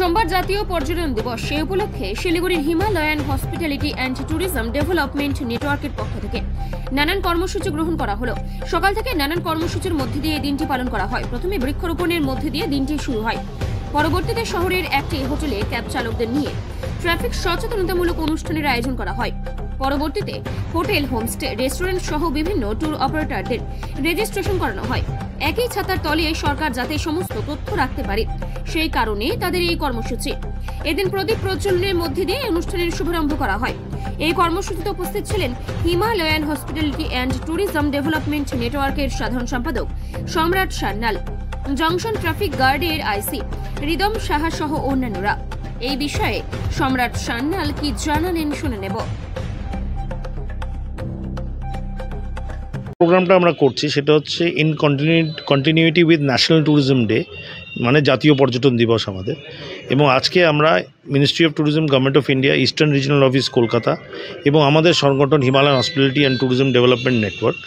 সোমবার জাতীয় পর্যটন দিবস, সে উপলক্ষে শিলিগুড়ির Himalayan hospitality and tourism development নেটওয়ার্কের পক্ষ থেকে নানান কর্মসূচি গ্রহণ করা হলো। সকাল থেকে নানান কর্মসূচির মধ্যে দিয়ে এই দিনটি পালন করা হয়। প্রথমে বৃক্ষরোপণের মধ্যে দিয়ে দিনটি শুরু হয়। পরবর্তীতে শহরের একটি হোটেলে ক্যাব চালকদের নিয়ে ট্রাফিক সচেতনতামূলক অনুষ্ঠানের আয়োজন করা হয়। পরবর্তীতে হোটেল, হোমস্টে, রেস্টুরেন্ট সহ বিভিন্ন ট্যুর অপারেটরদের রেজিস্ট্রেশন করানো হয়। একই ছাতার তলে সরকার যাতে সমস্ত তথ্য রাখতে পারে, সেই কারণে তাদের এই কর্মসূচি। এদিন প্রদীপ প্রজ্বলনের মধ্যে দিয়ে অনুষ্ঠানের শুভারম্ভ করা হয়। এই কর্মসূচিতে উপস্থিত ছিলেন Himalayan hospitality and tourism development নেটওয়ার্কের সাধারণ সম্পাদক সম্রাট সান্যাল, জংশন ট্রাফিক গার্ডের আইসি রিদম সাহা সহ অন্যান্যরা। এই বিষয়ে সম্রাট সান্যাল কি জানালেন শুনে নেব। প্রোগ্রামটা আমরা করছি সেটা হচ্ছে in continuity with national tourism day, মানে জাতীয় পর্যটন দিবস আমাদের। এবং আজকে আমরা ministry of tourism, government of India, eastern regional office Kolkata এবং আমাদের সংগঠন Himalayan hospitality and tourism development network,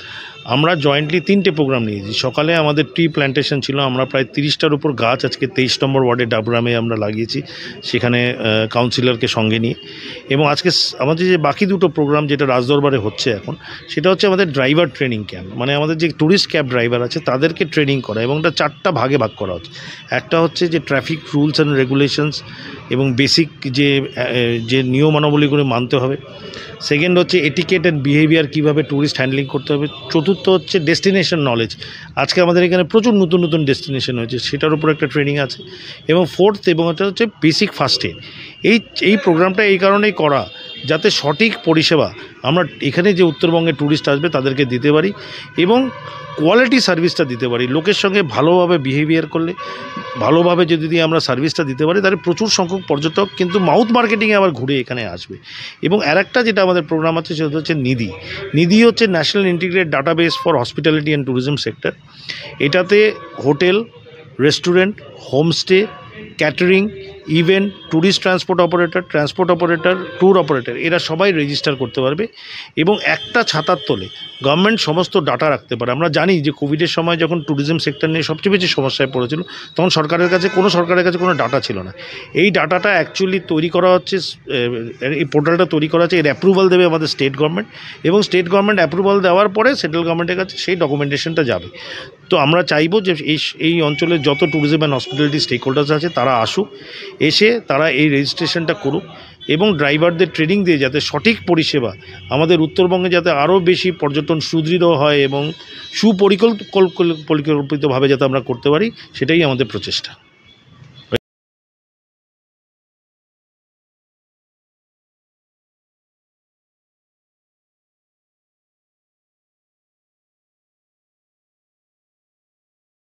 আমরা জয়েন্টলি 3টে প্রোগ্রাম নিয়েছি। সকালে আমাদের ট্রি প্ল্যান্টেশন ছিল, আমরা প্রায় 30টার উপর গাছ আজকে 23 নম্বর ওয়ার্ডে ডাবগ্রামে আমরা লাগিয়েছি, সেখানে কাউন্সিলরকে সঙ্গে নিয়ে। এবং আজকে আমাদের যে বাকি দুটো প্রোগ্রাম যেটা রাজদরবারে হচ্ছে এখন, সেটা হচ্ছে আমাদের ড্রাইভার ট্রেনিং ক্যাম্প, মানে আমাদের যে ট্যুরিস্ট ক্যাব ড্রাইভার আছে তাদেরকে ট্রেনিং করা, এবং এটা 4টা ভাগে ভাগ করা হচ্ছে। একটা হচ্ছে যে ট্রাফিক রুলস অ্যান্ড রেগুলেশনস এবং বেসিক যে নিয়মাবলীগুলো মানতে হবে। সেকেন্ড হচ্ছে এটিকেট অ্যান্ড বিহেভিয়ার, কীভাবে ট্যুরিস্ট হ্যান্ডলিং করতে হবে। চতুর্থ হচ্ছে ডেস্টিনেশন নলেজ, আজকে আমাদের এখানে প্রচুর নতুন নতুন ডেস্টিনেশন হয়েছে, সেটার উপর একটা ট্রেনিং আছে। এবং ফোর্থ এবং এটা হচ্ছে বেসিক ফার্স্ট এড। এই প্রোগ্রামটা এই কারণেই করা যাতে সঠিক পরিষেবা আমরা এখানে যে উত্তরবঙ্গে ট্যুরিস্ট আসবে তাদেরকে দিতে পারি এবং কোয়ালিটি সার্ভিসটা দিতে পারি। লোকের সঙ্গে ভালোভাবে বিহেভিয়ার করলে, ভালোভাবে যদি আমরা সার্ভিসটা দিতে পারি, তাহলে প্রচুর সংখ্যক পর্যটক কিন্তু মাউথ মার্কেটিংয়ে আবার ঘুরে এখানে আসবে। এবং আরেকটা যেটা আমাদের প্রোগ্রাম আছে সেটা হচ্ছে নিধি হচ্ছে national integrated database for hospitality and tourism sector. এটাতে hotel, restaurant, homestay, catering, event, tourist transport operator, tour operator, এরা সবাই রেজিস্টার করতে পারবে। এবং একটা ছাতার তলে গভর্নমেন্ট সমস্ত ডাটা রাখতে পারে। আমরা জানি যে কোভিডের সময় যখন ট্যুরিজম সেক্টর নিয়ে সবচেয়ে বেশি সমস্যায় পড়েছিল, তখন সরকারের কাছে কোনো ডাটা ছিল না। এই ডাটাটা অ্যাকচুয়ালি তৈরি করা হচ্ছে, এই পোর্টালটা তৈরি করা হচ্ছে, এর অ্যাপ্রুভাল দেবে আমাদের স্টেট গভর্নমেন্ট, এবং স্টেট গভর্নমেন্ট অ্যাপ্রুভাল দেওয়ার পরে সেন্ট্রাল গভর্নমেন্টের কাছে সেই ডকুমেন্টেশনটা যাবে। তো আমরা চাইবো যে এই অঞ্চলের যত tourism and hospitality stakeholders আছে তারা আসুক, এসে তারা এই রেজিস্ট্রেশনটা করুক এবং ড্রাইভারদের ট্রেনিং দিয়ে যাতে সঠিক পরিষেবা আমাদের উত্তরবঙ্গে যাতে আরও বেশি পর্যটন সুদৃঢ় হয় এবং সুপরিকল্পিতভাবে যাতে আমরা করতে পারি, সেটাই আমাদের প্রচেষ্টা।